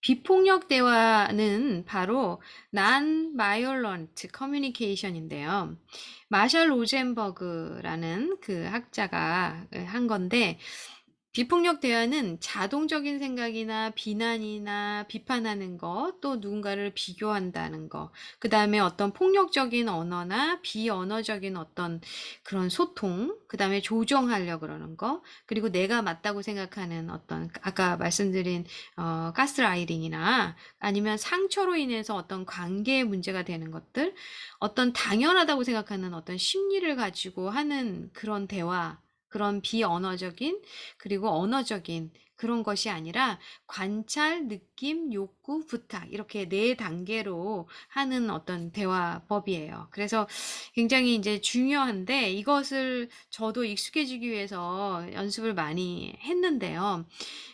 비폭력 대화는 바로 Non-Violent Communication인데요. 마셜 로젠버그라는 그 학자가 한 건데, 비폭력 대화는 자동적인 생각이나 비난이나 비판하는 것, 또 누군가를 비교한다는 것, 그 다음에 어떤 폭력적인 언어나 비언어적인 어떤 그런 소통, 그 다음에 조정하려고 그러는 거, 그리고 내가 맞다고 생각하는 어떤 아까 말씀드린 가스라이팅이나 아니면 상처로 인해서 어떤 관계에 문제가 되는 것들, 어떤 당연하다고 생각하는 어떤 심리를 가지고 하는 그런 대화, 그런 비언어적인 그리고 언어적인 그런 것이 아니라 관찰, 느낌, 욕구, 부탁 이렇게 네 단계로 하는 어떤 대화법이에요. 그래서 굉장히 이제 중요한데 이것을 저도 익숙해지기 위해서 연습을 많이 했는데요.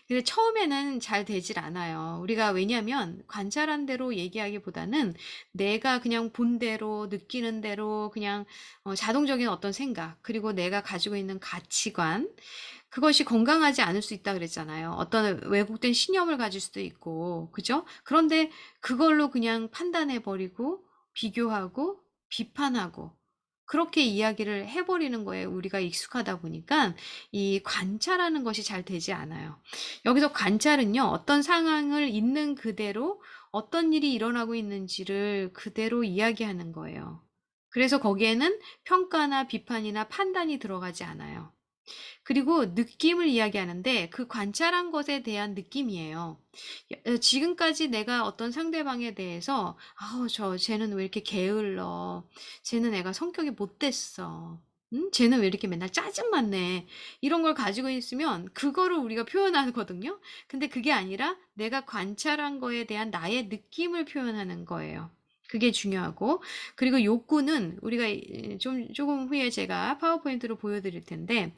근데 처음에는 잘 되질 않아요. 우리가 왜냐하면 관찰한 대로 얘기하기보다는 내가 그냥 본 대로 느끼는 대로 그냥 자동적인 어떤 생각 그리고 내가 가지고 있는 가치관 그것이 건강하지 않을 수 있다 그랬잖아요. 어떤 왜곡된 신념을 가질 수도 있고, 그죠? 그런데 그걸로 그냥 판단해버리고, 비교하고, 비판하고, 그렇게 이야기를 해버리는 거에 우리가 익숙하다 보니까 이 관찰하는 것이 잘 되지 않아요. 여기서 관찰은요, 어떤 상황을 있는 그대로 어떤 일이 일어나고 있는지를 그대로 이야기하는 거예요. 그래서 거기에는 평가나 비판이나 판단이 들어가지 않아요. 그리고 느낌을 이야기하는데 그 관찰한 것에 대한 느낌이에요. 지금까지 내가 어떤 상대방에 대해서 아우 쟤는 왜 이렇게 게을러? 쟤는 애가 성격이 못됐어. 쟤는 왜 이렇게 맨날 짜증만 내? 이런 걸 가지고 있으면 그거를 우리가 표현하거든요. 근데 그게 아니라 내가 관찰한 거에 대한 나의 느낌을 표현하는 거예요. 그게 중요하고 그리고 욕구는 우리가 좀 조금 후에 제가 파워포인트로 보여드릴 텐데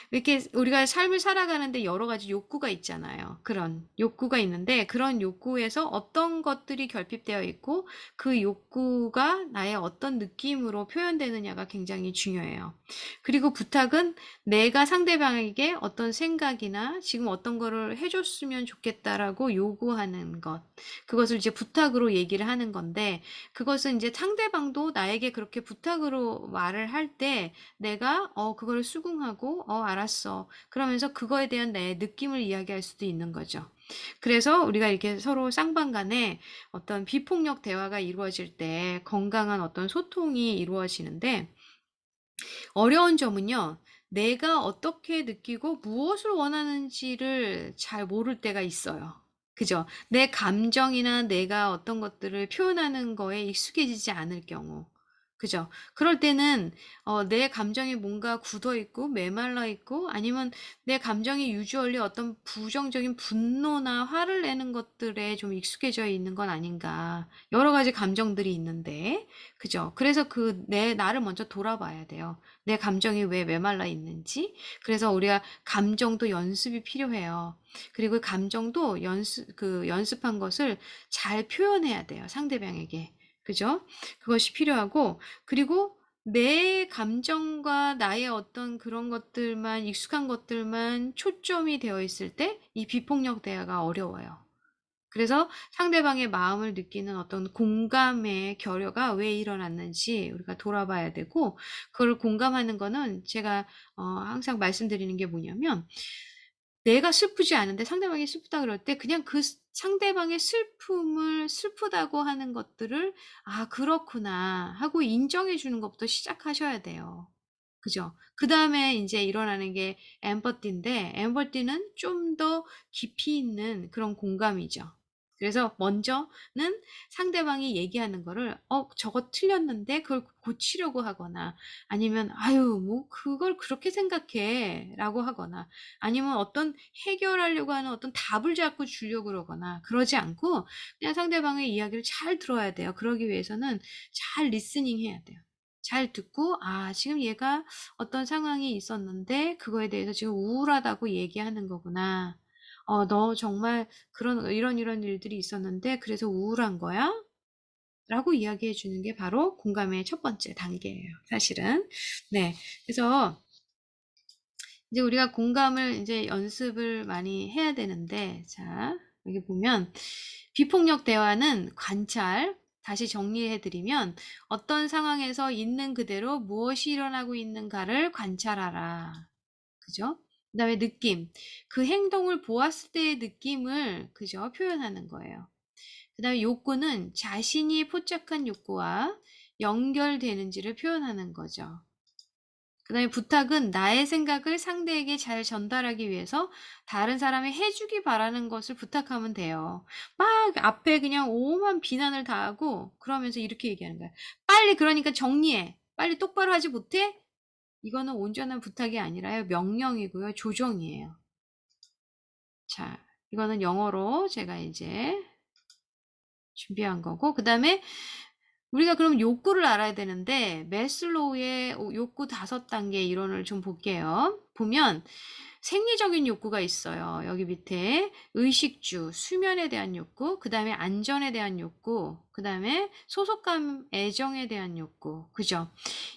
이렇게 우리가 삶을 살아가는데 여러 가지 욕구가 있잖아요. 그런 욕구가 있는데 그런 욕구에서 어떤 것들이 결핍되어 있고 그 욕구가 나의 어떤 느낌으로 표현되느냐가 굉장히 중요해요. 그리고 부탁은 내가 상대방에게 어떤 생각이나 지금 어떤 거를 해줬으면 좋겠다라고 요구하는 것. 그것을 이제 부탁으로 얘기를 하는 건데 그것은 이제 상대방도 나에게 그렇게 부탁으로 말을 할 때 내가 그거를 수긍하고 알았어. 그러면서 그거에 대한 내 느낌을 이야기할 수도 있는 거죠. 그래서 우리가 이렇게 서로 쌍방간에 어떤 비폭력 대화가 이루어질 때 건강한 어떤 소통이 이루어지는데 어려운 점은요. 내가 어떻게 느끼고 무엇을 원하는지를 잘 모를 때가 있어요. 그죠? 내 감정이나 내가 어떤 것들을 표현하는 거에 익숙해지지 않을 경우. 그죠? 그럴 때는 내 감정이 뭔가 굳어 있고 메말라 있고 아니면 내 감정이 유주얼리 어떤 부정적인 분노나 화를 내는 것들에 좀 익숙해져 있는 건 아닌가. 여러 가지 감정들이 있는데, 그죠? 그래서 나를 먼저 돌아봐야 돼요. 내 감정이 왜 메말라 있는지. 그래서 우리가 감정도 연습이 필요해요. 그리고 감정도 연습한 것을 잘 표현해야 돼요. 상대방에게. 그죠? 그것이 필요하고, 그리고 내 감정과 나의 어떤 그런 것들만, 익숙한 것들만 초점이 되어 있을 때, 이 비폭력 대화가 어려워요. 그래서 상대방의 마음을 느끼는 어떤 공감의 결여가 왜 일어났는지 우리가 돌아봐야 되고, 그걸 공감하는 거는 제가 항상 말씀드리는 게 뭐냐면, 내가 슬프지 않은데 상대방이 슬프다 그럴 때 그냥 그 상대방의 슬픔을 슬프다고 하는 것들을 아, 그렇구나 하고 인정해 주는 것부터 시작하셔야 돼요. 그죠? 그 다음에 이제 일어나는 게 엠퍼티인데, 엠퍼티는 좀 더 깊이 있는 그런 공감이죠. 그래서 먼저는 상대방이 얘기하는 거를, 저거 틀렸는데 그걸 고치려고 하거나, 아니면, 아유, 뭐, 그걸 그렇게 생각해. 라고 하거나, 아니면 어떤 해결하려고 하는 어떤 답을 자꾸 주려고 그러거나, 그러지 않고, 그냥 상대방의 이야기를 잘 들어야 돼요. 그러기 위해서는 잘 리스닝 해야 돼요. 잘 듣고, 아, 지금 얘가 어떤 상황이 있었는데, 그거에 대해서 지금 우울하다고 얘기하는 거구나. 너 정말 이런 일들이 있었는데, 그래서 우울한 거야? 라고 이야기해 주는 게 바로 공감의 첫 번째 단계예요, 사실은. 네. 그래서 이제 우리가 공감을 이제 연습을 많이 해야 되는데, 자, 여기 보면 비폭력 대화는 관찰, 다시 정리해 드리면 어떤 상황에서 있는 그대로 무엇이 일어나고 있는가를 관찰하라. 그죠? 그다음에 느낌. 그 행동을 보았을 때의 느낌을 그죠? 표현하는 거예요. 그다음에 욕구는 자신이 포착한 욕구와 연결되는지를 표현하는 거죠. 그다음에 부탁은 나의 생각을 상대에게 잘 전달하기 위해서 다른 사람이 해주기 바라는 것을 부탁하면 돼요. 막 앞에 그냥 오만 비난을 다 하고 그러면서 이렇게 얘기하는 거야. 빨리 그러니까 정리해. 빨리 똑바로 하지 못해? 이거는 온전한 부탁이 아니라요. 명령이고요. 조정이에요. 자, 이거는 영어로 제가 이제 준비한 거고, 그 다음에 우리가 그럼 욕구를 알아야 되는데 매슬로우의 욕구 5단계 이론을 좀 볼게요. 보면 생리적인 욕구가 있어요. 여기 밑에 의식주, 수면에 대한 욕구, 그 다음에 안전에 대한 욕구, 그 다음에 소속감, 애정에 대한 욕구. 그죠?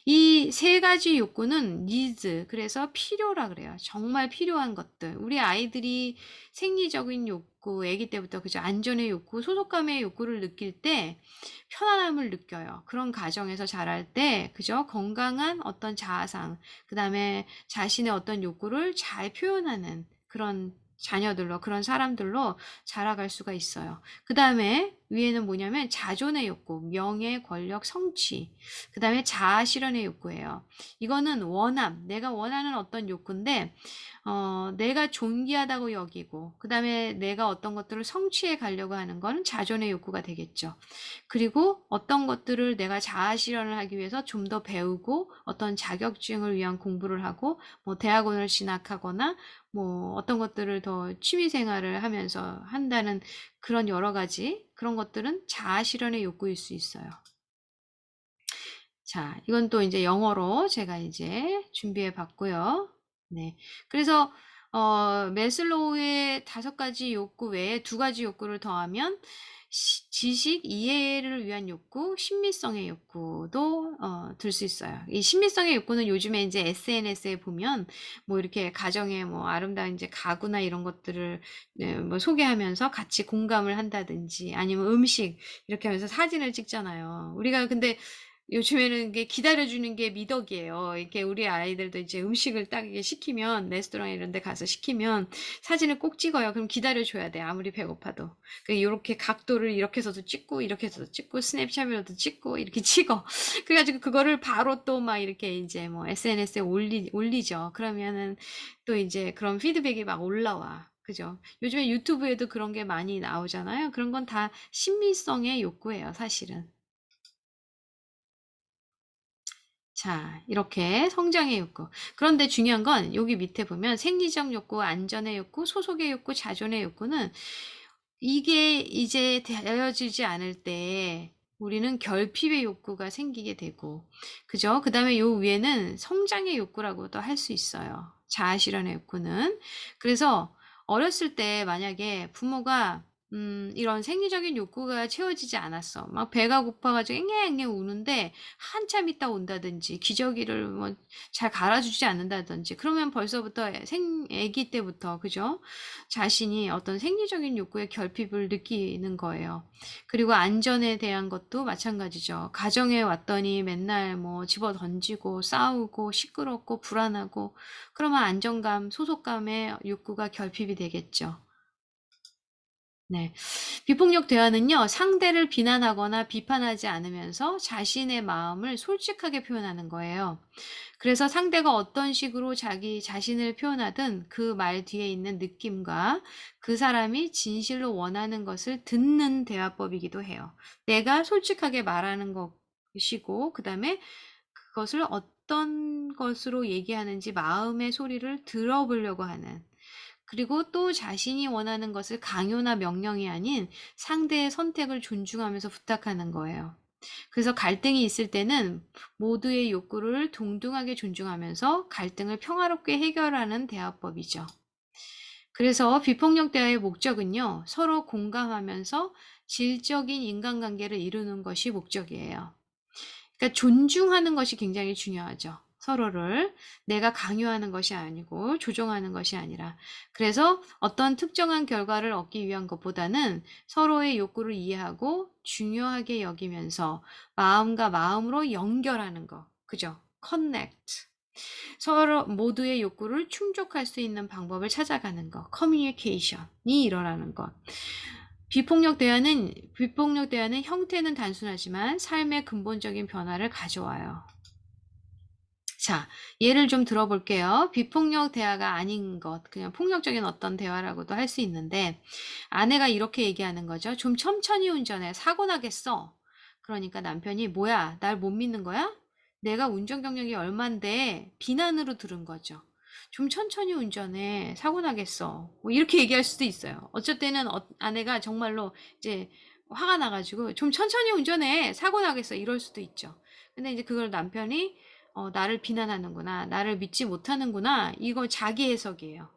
이 세 가지 욕구는 needs, 그래서 필요라 그래요. 정말 필요한 것들. 우리 아이들이 생리적인 욕구, 아기 때부터 그죠? 안전의 욕구, 소속감의 욕구를 느낄 때 편안함을 느껴요. 그런 가정에서 자랄 때, 그죠? 건강한 어떤 자아상, 그 다음에 자신의 어떤 욕구를 잘 표현하는 그런 자녀들로, 그런 사람들로 자라갈 수가 있어요. 그 다음에 위에는 뭐냐면 자존의 욕구, 명예, 권력, 성취. 그 다음에 자아 실현의 욕구예요. 이거는 원함, 내가 원하는 어떤 욕구인데, 내가 존귀하다고 여기고, 그 다음에 내가 어떤 것들을 성취해 가려고 하는 건 자존의 욕구가 되겠죠. 그리고 어떤 것들을 내가 자아 실현을 하기 위해서 좀 더 배우고, 어떤 자격증을 위한 공부를 하고, 뭐 대학원을 진학하거나, 뭐 어떤 것들을 더 취미 생활을 하면서 한다는 그런 여러 가지 그런 것들은 자아 실현의 욕구일 수 있어요. 자, 이건 또 이제 영어로 제가 이제 준비해 봤고요. 네. 그래서 매슬로우의 5가지 욕구 외에 2가지 욕구를 더하면 지식 이해를 위한 욕구, 신미성의 욕구도 들 수 있어요. 이 신미성의 욕구는 요즘에 이제 SNS에 보면 뭐 이렇게 가정의 뭐 아름다운 이제 가구나 이런 것들을 네, 뭐 소개하면서 같이 공감을 한다든지 아니면 음식 이렇게 하면서 사진을 찍잖아요. 우리가 근데 요즘에는 이게 기다려주는 게 미덕이에요. 이렇게 우리 아이들도 이제 음식을 딱 이게 시키면, 레스토랑 이런 데 가서 시키면 사진을 꼭 찍어요. 그럼 기다려줘야 돼. 아무리 배고파도. 이렇게 각도를 이렇게 해서도 찍고, 이렇게 해서도 찍고, 스냅샷으로도 찍고, 이렇게 찍어. 그래가지고 그거를 바로 또 막 이렇게 이제 뭐 SNS에 올리죠. 그러면은 또 이제 그런 피드백이 막 올라와. 그죠? 요즘에 유튜브에도 그런 게 많이 나오잖아요. 그런 건 다 신미성의 욕구예요, 사실은. 자, 이렇게 성장의 욕구. 그런데 중요한 건 여기 밑에 보면 생리적 욕구, 안전의 욕구, 소속의 욕구, 자존의 욕구는 이게 이제 되어지지 않을 때 우리는 결핍의 욕구가 생기게 되고, 그죠? 그 다음에 요 위에는 성장의 욕구라고도 할 수 있어요. 자아 실현의 욕구는. 그래서 어렸을 때 만약에 부모가 이런 생리적인 욕구가 채워지지 않았어. 막 배가 고파가지고 앵앵앵 우는데 한참 있다 온다든지 기저귀를 뭐 잘 갈아주지 않는다든지 그러면 벌써부터 아기 때부터 그죠? 자신이 어떤 생리적인 욕구의 결핍을 느끼는 거예요. 그리고 안전에 대한 것도 마찬가지죠. 가정에 왔더니 맨날 뭐 집어 던지고 싸우고 시끄럽고 불안하고 그러면 안정감, 소속감의 욕구가 결핍이 되겠죠. 네. 비폭력 대화는요, 상대를 비난하거나 비판하지 않으면서 자신의 마음을 솔직하게 표현하는 거예요. 그래서 상대가 어떤 식으로 자기 자신을 표현하든 그 말 뒤에 있는 느낌과 그 사람이 진실로 원하는 것을 듣는 대화법이기도 해요. 내가 솔직하게 말하는 것이고, 그 다음에 그것을 어떤 것으로 얘기하는지 마음의 소리를 들어보려고 하는 그리고 또 자신이 원하는 것을 강요나 명령이 아닌 상대의 선택을 존중하면서 부탁하는 거예요. 그래서 갈등이 있을 때는 모두의 욕구를 동등하게 존중하면서 갈등을 평화롭게 해결하는 대화법이죠. 그래서 비폭력 대화의 목적은요, 서로 공감하면서 질적인 인간관계를 이루는 것이 목적이에요. 그러니까 존중하는 것이 굉장히 중요하죠. 서로를. 내가 강요하는 것이 아니고 조종하는 것이 아니라. 그래서 어떤 특정한 결과를 얻기 위한 것보다는 서로의 욕구를 이해하고 중요하게 여기면서 마음과 마음으로 연결하는 거. 그죠? connect. 서로 모두의 욕구를 충족할 수 있는 방법을 찾아가는 것. 커뮤니케이션이 일어나는 것. 비폭력 대화는 형태는 단순하지만 삶의 근본적인 변화를 가져와요. 자, 예를 좀 들어볼게요. 비폭력 대화가 아닌 것, 그냥 폭력적인 어떤 대화라고도 할 수 있는데, 아내가 이렇게 얘기하는 거죠. 좀 천천히 운전해. 사고 나겠어. 그러니까 남편이 뭐야, 날 못 믿는 거야? 내가 운전 경력이 얼만데 비난으로 들은 거죠. 좀 천천히 운전해. 사고 나겠어. 뭐 이렇게 얘기할 수도 있어요. 어쩔 때는 아내가 정말로 이제 화가 나가지고 좀 천천히 운전해. 사고 나겠어. 이럴 수도 있죠. 근데 이제 그걸 남편이 나를 비난하는구나, 나를 믿지 못하는구나, 이거 자기 해석이에요.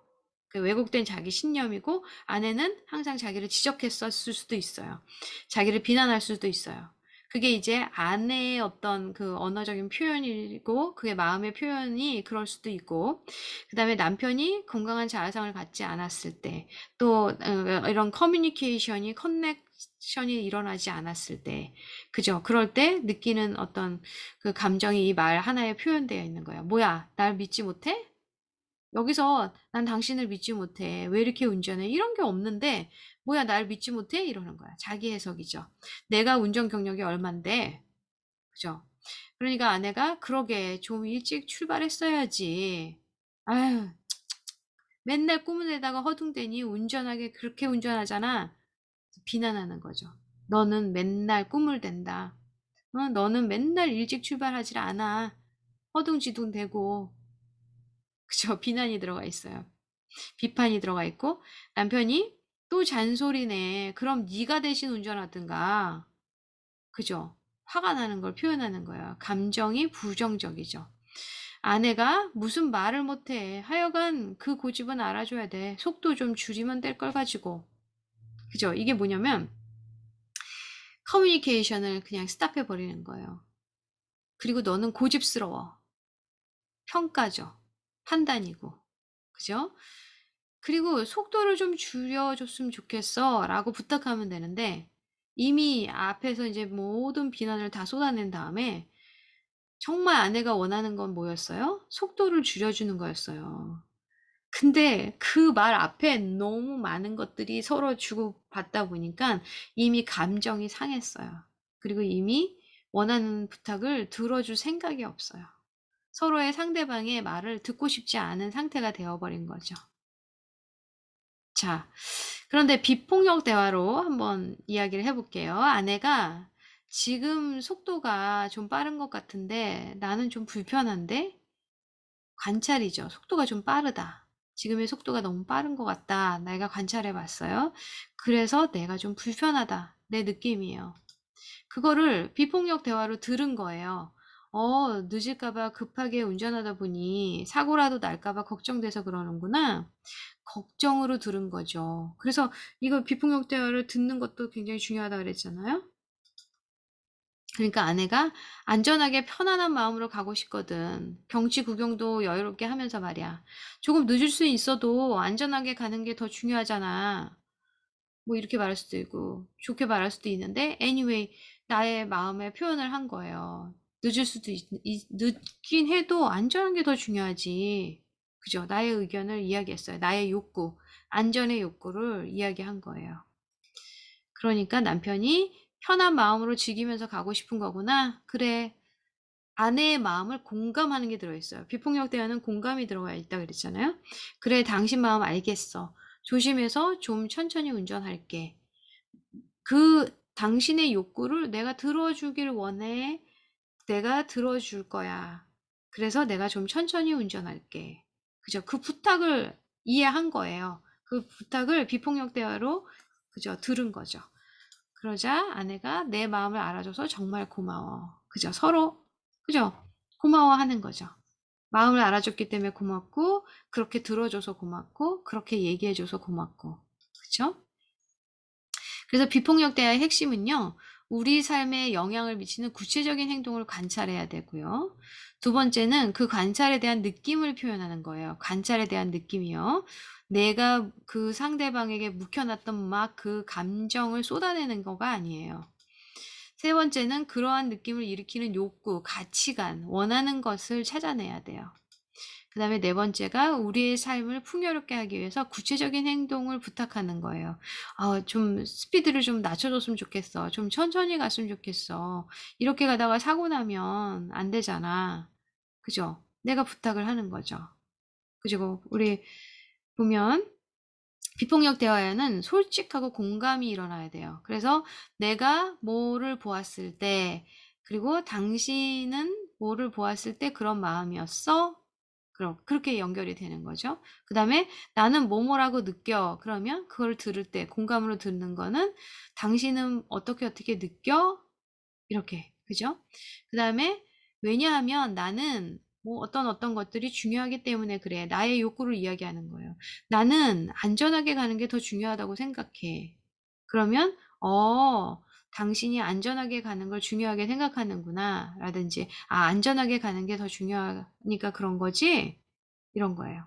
그 왜곡된 자기 신념이고, 아내는 항상 자기를 지적했었을 수도 있어요. 자기를 비난할 수도 있어요. 그게 이제 아내의 어떤 그 언어적인 표현이고, 그게 마음의 표현이 그럴 수도 있고, 그 다음에 남편이 건강한 자아상을 갖지 않았을 때, 또 이런 커넥션이 일어나지 않았을 때, 그죠? 그럴 때 느끼는 어떤 그 감정이 이 말 하나에 표현되어 있는 거예요. 뭐야, 날 믿지 못해? 여기서 난 당신을 믿지 못해. 왜 이렇게 운전해? 이런 게 없는데, 뭐야, 날 믿지 못해? 이러는 거야. 자기 해석이죠. 내가 운전 경력이 얼만데, 그죠? 그러니까 아내가, 그러게, 좀 일찍 출발했어야지. 아유, 맨날 꿈을 내다가 허둥대니 운전하게 그렇게 운전하잖아. 비난하는 거죠. 너는 맨날 꿈을 댄다. 너는 맨날 일찍 출발하질 않아. 허둥지둥 대고. 그죠? 비난이 들어가 있어요. 비판이 들어가 있고, 남편이 또 잔소리네. 그럼 네가 대신 운전하든가. 그죠? 화가 나는 걸 표현하는 거예요. 감정이 부정적이죠. 아내가 무슨 말을 못해. 하여간 그 고집은 알아줘야 돼. 속도 좀 줄이면 될 걸 가지고. 그죠? 이게 뭐냐면 커뮤니케이션을 그냥 스탑해 버리는 거예요. 그리고 너는 고집스러워. 평가죠. 판단이고. 그죠? 그리고 속도를 좀 줄여줬으면 좋겠어. 라고 부탁하면 되는데, 이미 앞에서 이제 모든 비난을 다 쏟아낸 다음에, 정말 아내가 원하는 건 뭐였어요? 속도를 줄여주는 거였어요. 근데 그 말 앞에 너무 많은 것들이 서로 주고받다 보니까 이미 감정이 상했어요. 그리고 이미 원하는 부탁을 들어줄 생각이 없어요. 서로의 상대방의 말을 듣고 싶지 않은 상태가 되어버린 거죠. 자, 그런데 비폭력 대화로 한번 이야기를 해볼게요. 아내가 지금 속도가 좀 빠른 것 같은데 나는 좀 불편한데? 관찰이죠. 속도가 좀 빠르다. 지금의 속도가 너무 빠른 것 같다. 내가 관찰해 봤어요. 그래서 내가 좀 불편하다. 내 느낌이에요. 그거를 비폭력 대화로 들은 거예요. 늦을까봐 급하게 운전하다 보니 사고라도 날까봐 걱정돼서 그러는구나. 걱정으로 들은 거죠. 그래서 이거 비폭력 대화를 듣는 것도 굉장히 중요하다 그랬잖아요. 그러니까 아내가 안전하게 편안한 마음으로 가고 싶거든. 경치 구경도 여유롭게 하면서 말이야. 조금 늦을 수 있어도 안전하게 가는 게 더 중요하잖아. 뭐 이렇게 말할 수도 있고, 좋게 말할 수도 있는데, anyway, 나의 마음의 표현을 한 거예요. 늦긴 해도 안전한 게 더 중요하지. 그죠? 나의 의견을 이야기했어요. 나의 욕구, 안전의 욕구를 이야기한 거예요. 그러니까 남편이 편한 마음으로 즐기면서 가고 싶은 거구나. 그래. 아내의 마음을 공감하는 게 들어있어요. 비폭력 대화는 공감이 들어가 있다 그랬잖아요. 그래, 당신 마음 알겠어. 조심해서 좀 천천히 운전할게. 그 당신의 욕구를 내가 들어주길 원해. 내가 들어줄 거야. 그래서 내가 좀 천천히 운전할게. 그죠? 그 부탁을 이해한 거예요. 그 부탁을 비폭력 대화로 그죠? 들은 거죠. 그러자 아내가 내 마음을 알아줘서 정말 고마워. 그죠? 서로, 그죠? 고마워하는 거죠. 마음을 알아줬기 때문에 고맙고, 그렇게 들어줘서 고맙고, 그렇게 얘기해줘서 고맙고. 그죠? 그래서 비폭력 대화의 핵심은요, 우리 삶에 영향을 미치는 구체적인 행동을 관찰해야 되고요. 두 번째는 그 관찰에 대한 느낌을 표현하는 거예요. 관찰에 대한 느낌이요. 내가 그 상대방에게 묵혀놨던 막 그 감정을 쏟아내는 거가 아니에요. 세 번째는 그러한 느낌을 일으키는 욕구, 가치관, 원하는 것을 찾아내야 돼요. 그 다음에 네 번째가 우리의 삶을 풍요롭게 하기 위해서 구체적인 행동을 부탁하는 거예요. 좀 스피드를 좀 낮춰줬으면 좋겠어. 좀 천천히 갔으면 좋겠어. 이렇게 가다가 사고 나면 안 되잖아. 그죠? 내가 부탁을 하는 거죠. 그리고 우리 보면 비폭력 대화에는 솔직하고 공감이 일어나야 돼요. 그래서 내가 뭐를 보았을 때, 그리고 당신은 뭐를 보았을 때 그런 마음이었어? 그렇게 연결이 되는 거죠. 그 다음에 나는 뭐뭐라고 느껴. 그러면 그걸 들을 때, 공감으로 듣는 거는 당신은 어떻게 느껴? 이렇게. 그죠? 그 다음에 왜냐하면 나는 뭐 어떤 것들이 중요하기 때문에 그래. 나의 욕구를 이야기하는 거예요. 나는 안전하게 가는 게 더 중요하다고 생각해. 그러면, 당신이 안전하게 가는 걸 중요하게 생각하는구나. 라든지, 안전하게 가는 게 더 중요하니까 그런 거지? 이런 거예요.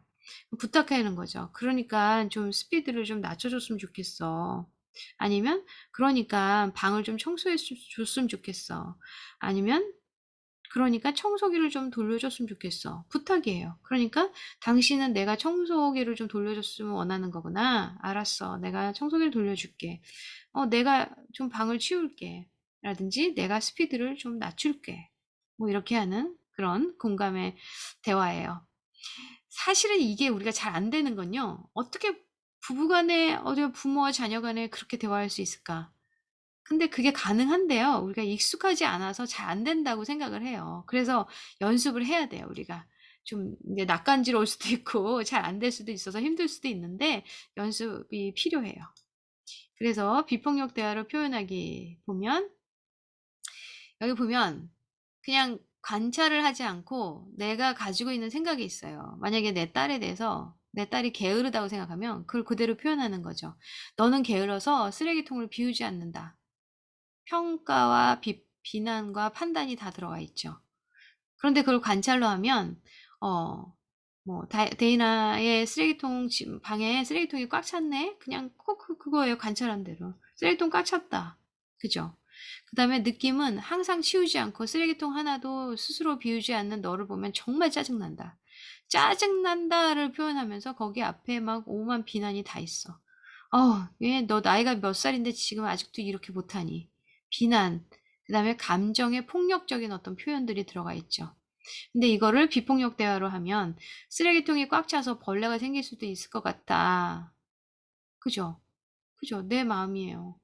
부탁하는 거죠. 그러니까 좀 스피드를 좀 낮춰줬으면 좋겠어. 아니면, 그러니까 방을 좀 청소해 줬으면 좋겠어. 아니면, 그러니까 청소기를 좀 돌려줬으면 좋겠어. 부탁이에요. 그러니까 당신은 내가 청소기를 좀 돌려줬으면 원하는 거구나. 알았어. 내가 청소기를 돌려줄게. 내가 좀 방을 치울게. 라든지 내가 스피드를 좀 낮출게. 뭐 이렇게 하는 그런 공감의 대화예요. 사실은 이게 우리가 잘 안 되는 건요. 어떻게 부부간에, 부모와 자녀 간에 그렇게 대화할 수 있을까? 근데 그게 가능한데요. 우리가 익숙하지 않아서 잘 안 된다고 생각을 해요. 그래서 연습을 해야 돼요, 우리가. 좀 이제 낯간지러울 수도 있고 잘 안 될 수도 있어서 힘들 수도 있는데 연습이 필요해요. 그래서 비폭력 대화를 표현하기 보면 여기 보면 그냥 관찰을 하지 않고 내가 가지고 있는 생각이 있어요. 만약에 내 딸에 대해서 내 딸이 게으르다고 생각하면 그걸 그대로 표현하는 거죠. 너는 게을러서 쓰레기통을 비우지 않는다. 평가와 비난과 판단이 다 들어가 있죠. 그런데 그걸 관찰로 하면, 데이나의 방에 쓰레기통이 꽉 찼네? 그냥 꼭 그거예요. 관찰한 대로. 쓰레기통 꽉 찼다. 그죠? 그 다음에 느낌은 항상 치우지 않고 쓰레기통 하나도 스스로 비우지 않는 너를 보면 정말 짜증난다. 짜증난다를 표현하면서 거기 앞에 막 오만 비난이 다 있어. 얘 너 나이가 몇 살인데 지금 아직도 이렇게 못하니. 비난, 그 다음에 감정의 폭력적인 어떤 표현들이 들어가 있죠. 근데 이거를 비폭력 대화로 하면 쓰레기통이 꽉 차서 벌레가 생길 수도 있을 것 같다. 그죠? 그죠? 내 마음이에요.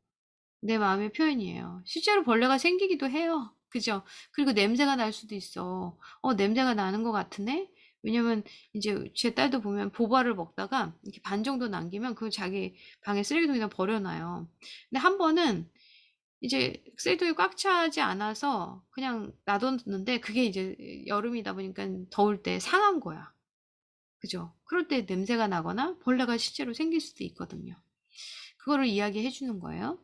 내 마음의 표현이에요. 실제로 벌레가 생기기도 해요. 그죠? 그리고 냄새가 날 수도 있어. 냄새가 나는 것 같으네? 왜냐면 이제 제 딸도 보면 보바를 먹다가 이렇게 반 정도 남기면 그걸 자기 방에 쓰레기통에다 버려놔요. 근데 한 번은 이제 쓰레기통이 꽉 차지 않아서 그냥 놔뒀는데 그게 이제 여름이다 보니까 더울 때 상한 거야. 그죠? 그럴 때 냄새가 나거나 벌레가 실제로 생길 수도 있거든요. 그거를 이야기해 주는 거예요.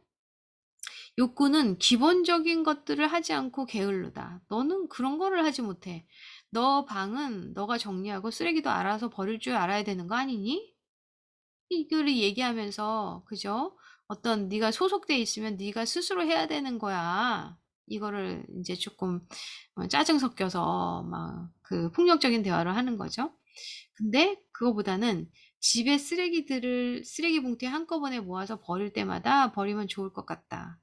욕구는 기본적인 것들을 하지 않고 게을르다. 너는 그런 거를 하지 못해. 너 방은 너가 정리하고 쓰레기도 알아서 버릴 줄 알아야 되는 거 아니니? 이거를 얘기하면서 그죠? 어떤 네가 소속돼 있으면 네가 스스로 해야 되는 거야. 이거를 이제 조금 짜증 섞여서 막 그 폭력적인 대화를 하는 거죠. 근데 그거보다는 집에 쓰레기 봉투에 한꺼번에 모아서 버릴 때마다 버리면 좋을 것 같다.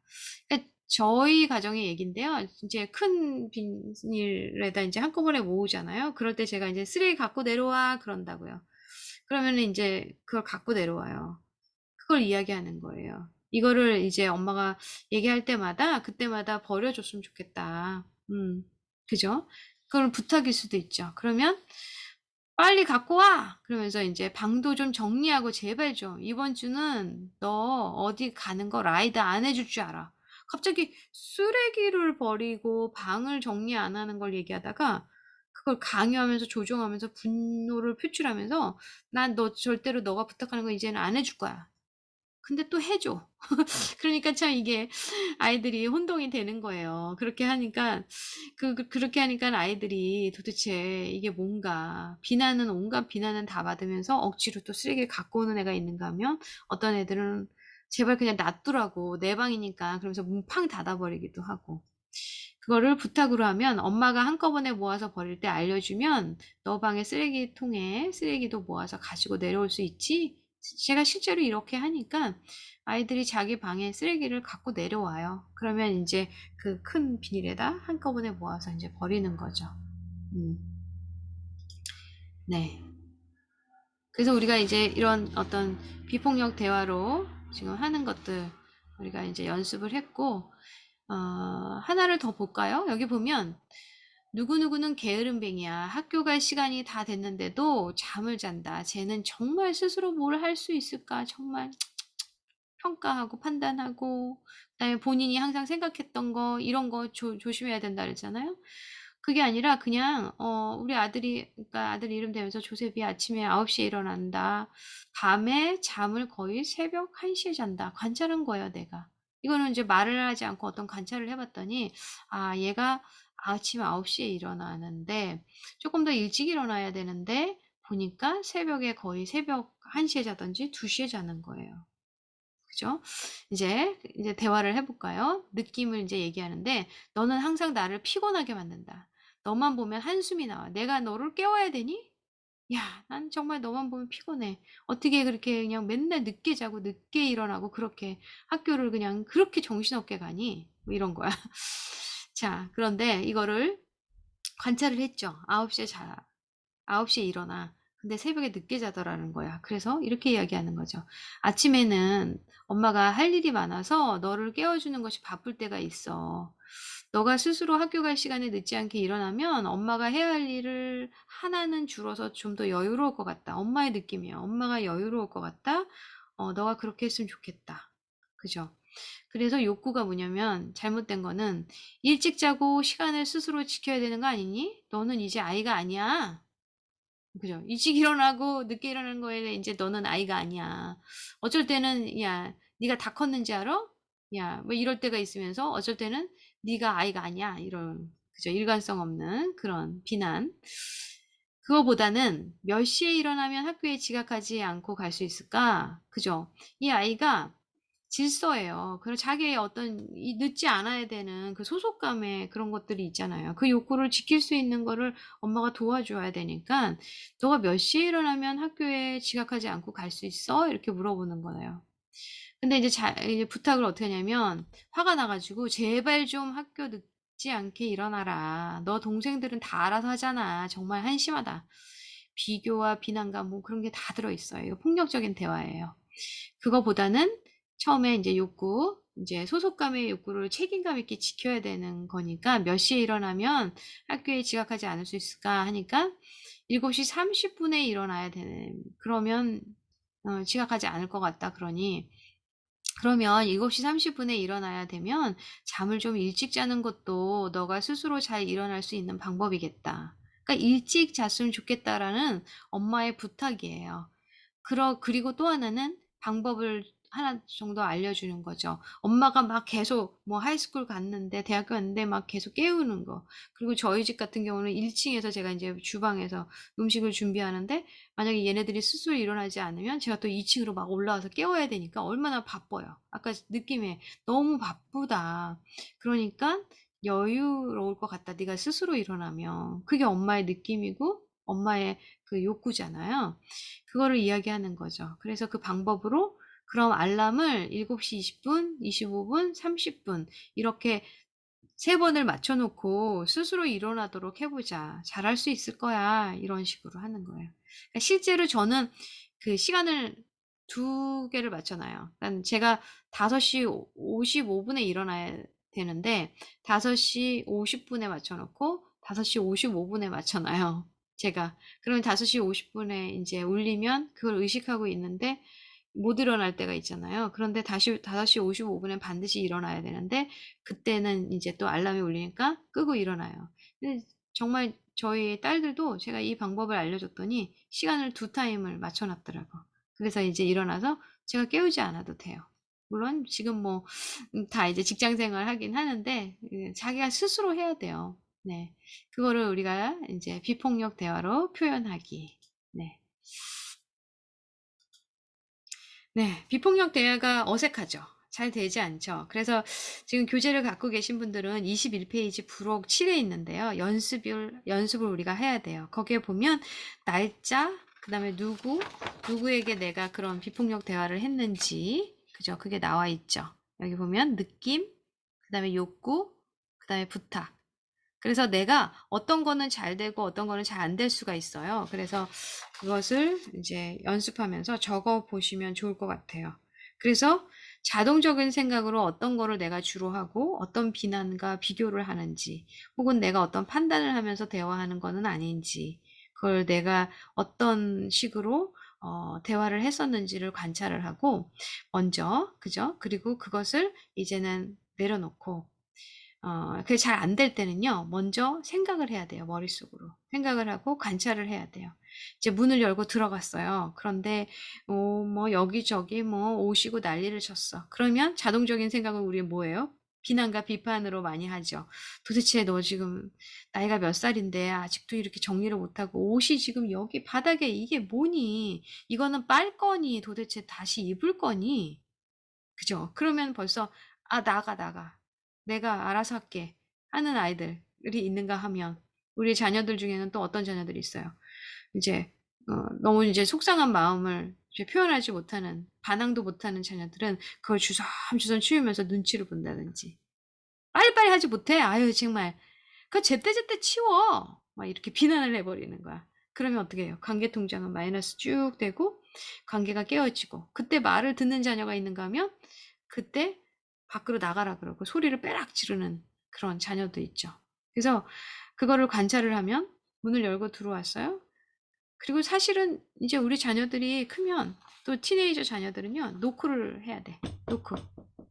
그러니까 저희 가정의 얘긴데요. 이제 큰 비닐에다 이제 한꺼번에 모으잖아요. 그럴 때 제가 이제 쓰레기 갖고 내려와 그런다고요. 그러면은 이제 그걸 갖고 내려와요. 그걸 이야기하는 거예요. 이거를 이제 엄마가 얘기할 때마다 그때마다 버려줬으면 좋겠다. 그죠? 그건 부탁일 수도 있죠. 그러면 빨리 갖고 와! 그러면서 이제 방도 좀 정리하고 제발 좀 이번 주는 너 어디 가는 거 라이드 안 해줄 줄 알아. 갑자기 쓰레기를 버리고 방을 정리 안 하는 걸 얘기하다가 그걸 강요하면서 조종하면서 분노를 표출하면서 난 너 절대로 너가 부탁하는 거 이제는 안 해줄 거야. 근데 또 해 줘. 그러니까 참 이게 아이들이 혼동이 되는 거예요. 그렇게 하니까 그렇게 하니까 아이들이 도대체 이게 뭔가 비난은 온갖 비난은 다 받으면서 억지로 또 쓰레기를 갖고 오는 애가 있는가 하면 어떤 애들은 제발 그냥 놔두라고 내 방이니까 그러면서 문 팡 닫아 버리기도 하고. 그거를 부탁으로 하면 엄마가 한꺼번에 모아서 버릴 때 알려주면 너 방에 쓰레기통에 쓰레기도 모아서 가지고 내려올 수 있지? 제가 실제로 이렇게 하니까 아이들이 자기 방에 쓰레기를 갖고 내려와요. 그러면 이제 그 큰 비닐에다 한꺼번에 모아서 이제 버리는 거죠. 음, 네. 그래서 우리가 이제 이런 어떤 비폭력 대화로 지금 하는 것들 우리가 이제 연습을 했고, 하나를 더 볼까요? 여기 보면 누구누구는 게으름뱅이야. 학교 갈 시간이 다 됐는데도 잠을 잔다. 쟤는 정말 스스로 뭘 할 수 있을까? 정말 평가하고 판단하고, 그다음에 본인이 항상 생각했던 거, 이런 거 조심해야 된다 그랬잖아요. 그게 아니라 그냥, 우리 아들이, 그러니까 아들 이름 대면서 조셉이 아침에 9시에 일어난다. 밤에 잠을 거의 새벽 1시에 잔다. 관찰한 거예요, 내가. 이거는 이제 말을 하지 않고 어떤 관찰을 해봤더니, 아, 얘가 아침 9시에 일어나는데, 조금 더 일찍 일어나야 되는데, 보니까 새벽에 거의 새벽 1시에 자든지 2시에 자는 거예요. 그죠? 이제 대화를 해볼까요? 느낌을 이제 얘기하는데, 너는 항상 나를 피곤하게 만든다. 너만 보면 한숨이 나와. 내가 너를 깨워야 되니? 야, 난 정말 너만 보면 피곤해. 어떻게 그렇게 그냥 맨날 늦게 자고 늦게 일어나고 그렇게 학교를 그냥 그렇게 정신없게 가니? 뭐 이런 거야. 자, 그런데 이거를 관찰을 했죠. 9시에 자, 9시에 일어나. 근데 새벽에 늦게 자더라는 거야. 그래서 이렇게 이야기하는 거죠. 아침에는 엄마가 할 일이 많아서 너를 깨워주는 것이 바쁠 때가 있어. 너가 스스로 학교 갈 시간에 늦지 않게 일어나면 엄마가 해야 할 일을 하나는 줄어서 좀 더 여유로울 것 같다. 엄마의 느낌이야. 엄마가 여유로울 것 같다. 너가 그렇게 했으면 좋겠다. 그죠? 그래서 욕구가 뭐냐면 잘못된 거는 일찍 자고 시간을 스스로 지켜야 되는 거 아니니? 너는 이제 아이가 아니야. 그죠? 일찍 일어나고 늦게 일어나는 거에 이제 너는 아이가 아니야. 어쩔 때는 야, 네가 다 컸는지 알아? 야, 뭐 이럴 때가 있으면서 어쩔 때는 네가 아이가 아니야. 이런 그죠? 일관성 없는 그런 비난. 그거보다는 몇 시에 일어나면 학교에 지각하지 않고 갈 수 있을까? 그죠? 이 아이가 질서예요. 그리고 자기의 어떤 늦지 않아야 되는 그 소속감의 그런 것들이 있잖아요. 그 욕구를 지킬 수 있는 거를 엄마가 도와줘야 되니까 너가 몇 시에 일어나면 학교에 지각하지 않고 갈 수 있어? 이렇게 물어보는 거예요. 근데 이제 부탁을 어떻게 하냐면 화가 나가지고 제발 좀 학교 늦지 않게 일어나라. 너 동생들은 다 알아서 하잖아. 정말 한심하다. 비교와 비난과 뭐 그런 게 다 들어있어요. 이거 폭력적인 대화예요. 그거보다는 처음에 이제 욕구, 이제 소속감의 욕구를 책임감 있게 지켜야 되는 거니까 몇 시에 일어나면 학교에 지각하지 않을 수 있을까 하니까 7시 30분에 일어나야 되는, 그러면 지각하지 않을 것 같다. 그러면 7시 30분에 일어나야 되면 잠을 좀 일찍 자는 것도 너가 스스로 잘 일어날 수 있는 방법이겠다. 그러니까 일찍 잤으면 좋겠다라는 엄마의 부탁이에요. 그리고 또 하나는 방법을 하나 정도 알려주는 거죠. 엄마가 막 계속 뭐 하이스쿨 갔는데 대학교 갔는데 막 계속 깨우는 거. 그리고 저희 집 같은 경우는 1층에서 제가 이제 주방에서 음식을 준비하는데 만약에 얘네들이 스스로 일어나지 않으면 제가 또 2층으로 막 올라와서 깨워야 되니까 얼마나 바빠요. 아까 느낌에 너무 바쁘다. 그러니까 여유로울 것 같다. 네가 스스로 일어나면. 그게 엄마의 느낌이고 엄마의 그 욕구잖아요. 그거를 이야기하는 거죠. 그래서 그 방법으로 그럼 알람을 7시 20분, 25분, 30분 이렇게 세 번을 맞춰놓고 스스로 일어나도록 해보자. 잘할 수 있을 거야. 이런 식으로 하는 거예요. 그러니까 실제로 저는 그 시간을 두 개를 맞춰놔요. 그러니까 제가 5시 55분에 일어나야 되는데 5시 50분에 맞춰놓고 5시 55분에 맞춰놔요. 제가. 그러면 5시 50분에 이제 울리면 그걸 의식하고 있는데 못 일어날 때가 있잖아요. 그런데 다시 5시 55분에 반드시 일어나야 되는데 그때는 이제 또 알람이 울리니까 끄고 일어나요. 근데 정말 저희 딸들도 제가 이 방법을 알려줬더니 시간을 두 타임을 맞춰놨더라고. 그래서 이제 일어나서 제가 깨우지 않아도 돼요. 물론 지금 뭐 다 이제 직장 생활 하긴 하는데 자기가 스스로 해야 돼요. 네. 그거를 우리가 인제 비폭력 대화로 표현하기. 네. 네. 비폭력 대화가 어색하죠. 잘 되지 않죠. 그래서 지금 교재를 갖고 계신 분들은 21 페이지 부록 7에 있는데요. 연습을 우리가 해야 돼요. 거기에 보면 날짜, 그다음에 누구에게 내가 그런 비폭력 대화를 했는지, 그죠? 그게 나와 있죠. 여기 보면 느낌, 그다음에 욕구, 그다음에 부탁. 그래서 내가 어떤 거는 잘 되고 어떤 거는 잘 안 될 수가 있어요. 그래서 그것을 이제 연습하면서 적어 보시면 좋을 것 같아요. 그래서 자동적인 생각으로 어떤 거를 내가 주로 하고 어떤 비난과 비교를 하는지, 혹은 내가 어떤 판단을 하면서 대화하는 거는 아닌지, 그걸 내가 어떤 식으로 대화를 했었는지를 관찰을 하고 먼저, 그죠? 그리고 그것을 이제는 내려놓고, 그게 잘 안 될 때는요, 먼저 생각을 해야 돼요, 머릿속으로. 생각을 하고 관찰을 해야 돼요. 이제 문을 열고 들어갔어요. 그런데, 뭐, 여기저기 뭐, 오시고 난리를 쳤어. 그러면 자동적인 생각은 우리 뭐예요? 비난과 비판으로 많이 하죠. 도대체 너 지금 나이가 몇 살인데 아직도 이렇게 정리를 못하고 옷이 지금 여기 바닥에 이게 뭐니? 이거는 빨 거니? 도대체 다시 입을 거니? 그죠? 그러면 벌써 나가. 내가 알아서 할게. 하는 아이들이 있는가 하면 우리 자녀들 중에는 또 어떤 자녀들이 있어요. 이제 너무 이제 속상한 마음을 이제 표현하지 못하는, 반항도 못하는 자녀들은 그걸 주섬주섬 치우면서 눈치를 본다든지, 빨리빨리 하지 못해. 아유 정말. 그거 제때제때 치워. 막 이렇게 비난을 해버리는 거야. 그러면 어떻게 해요? 관계 통장은 마이너스 쭉 되고 관계가 깨어지고, 그때 말을 듣는 자녀가 있는가 하면 그때 밖으로 나가라 그러고 소리를 빼락 지르는 그런 자녀도 있죠. 그래서 그거를 관찰을 하면 문을 열고 들어왔어요. 그리고 사실은 이제 우리 자녀들이 크면, 또 티네이저 자녀들은요, 노크를 해야 돼. 노크.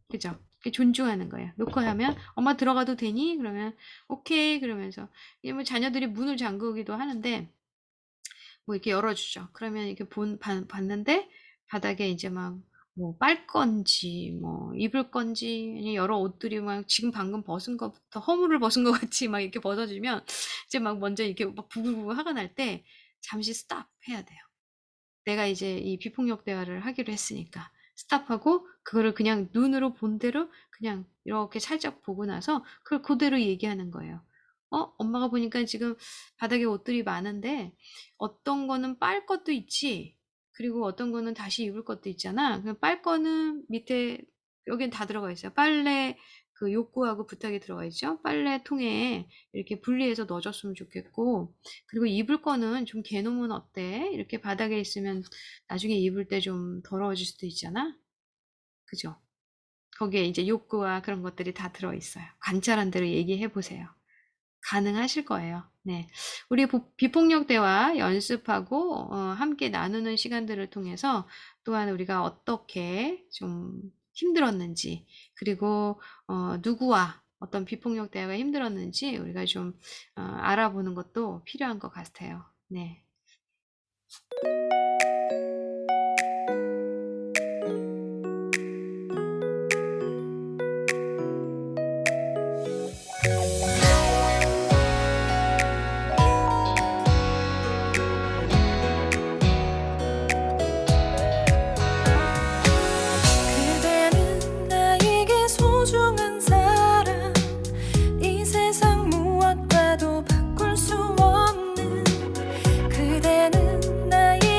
그죠? 존중하는 거예요. 노크 하면 엄마 들어가도 되니? 그러면 오케이 그러면서, 이게 뭐 자녀들이 문을 잠그기도 하는데 뭐 이렇게 열어주죠. 그러면 이렇게 봤는데 바닥에 이제 막 뭐 빨 건지 뭐 입을 건지, 아니면 여러 옷들이 막 지금 방금 벗은 것부터 허물을 벗은 것 같이 막 이렇게 벗어지면 이제 막 먼저 이렇게 막 부글부글 화가 날 때 잠시 스탑 해야 돼요. 내가 이제 이 비폭력 대화를 하기로 했으니까 스탑하고 그거를 그냥 눈으로 본 대로 그냥 이렇게 살짝 보고 나서 그걸 그대로 얘기하는 거예요. 엄마가 보니까 지금 바닥에 옷들이 많은데 어떤 거는 빨 것도 있지. 그리고 어떤 거는 다시 입을 것도 있잖아. 그냥 빨 거는 밑에 여긴 다 들어가 있어요. 빨래 그 욕구하고 부탁이 들어가 있죠. 빨래 통에 이렇게 분리해서 넣어줬으면 좋겠고, 그리고 입을 거는 좀 개놓으면 어때? 이렇게 바닥에 있으면 나중에 입을 때 좀 더러워질 수도 있잖아. 그죠? 거기에 이제 욕구와 그런 것들이 다 들어있어요. 관찰한 대로 얘기해 보세요. 가능하실 거예요. 네. 우리 비폭력 대화 연습하고 함께 나누는 시간들을 통해서 또한 우리가 어떻게 좀 힘들었는지, 그리고 누구와 어떤 비폭력 대화가 힘들었는지 우리가 좀 알아보는 것도 필요한 것 같아요. 네. 그대는 나에게 소중한 사람, 이 세상 무엇과도 바꿀 수 없는, 그대는 나의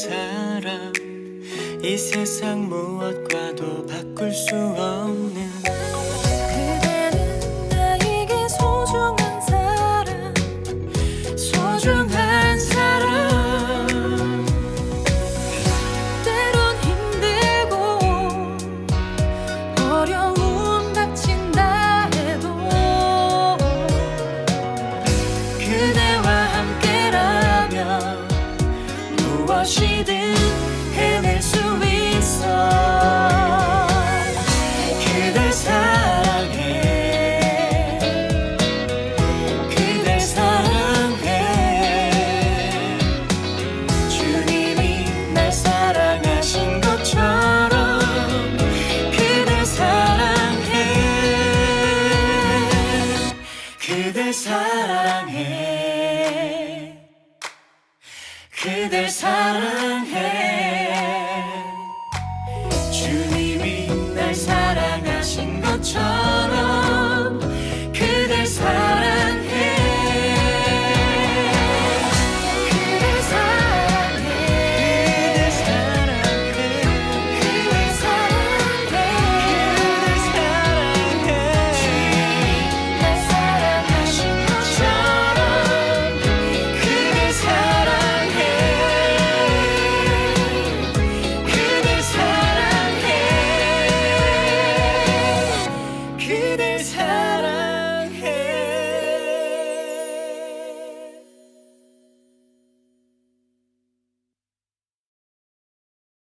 사람 이 세상 무엇과도 바꿀 수 없는 그대는 나에게 소중한 사람 소중한 사람 때론 힘들고 어려움 닥친다 해도 그대와 함께라면 무엇이든 해낼 수 있어 그댈 사랑해 그댈 사랑해 주님이 날 사랑하신 것처럼 그댈 사랑해 그댈 사랑해 그댈 사랑해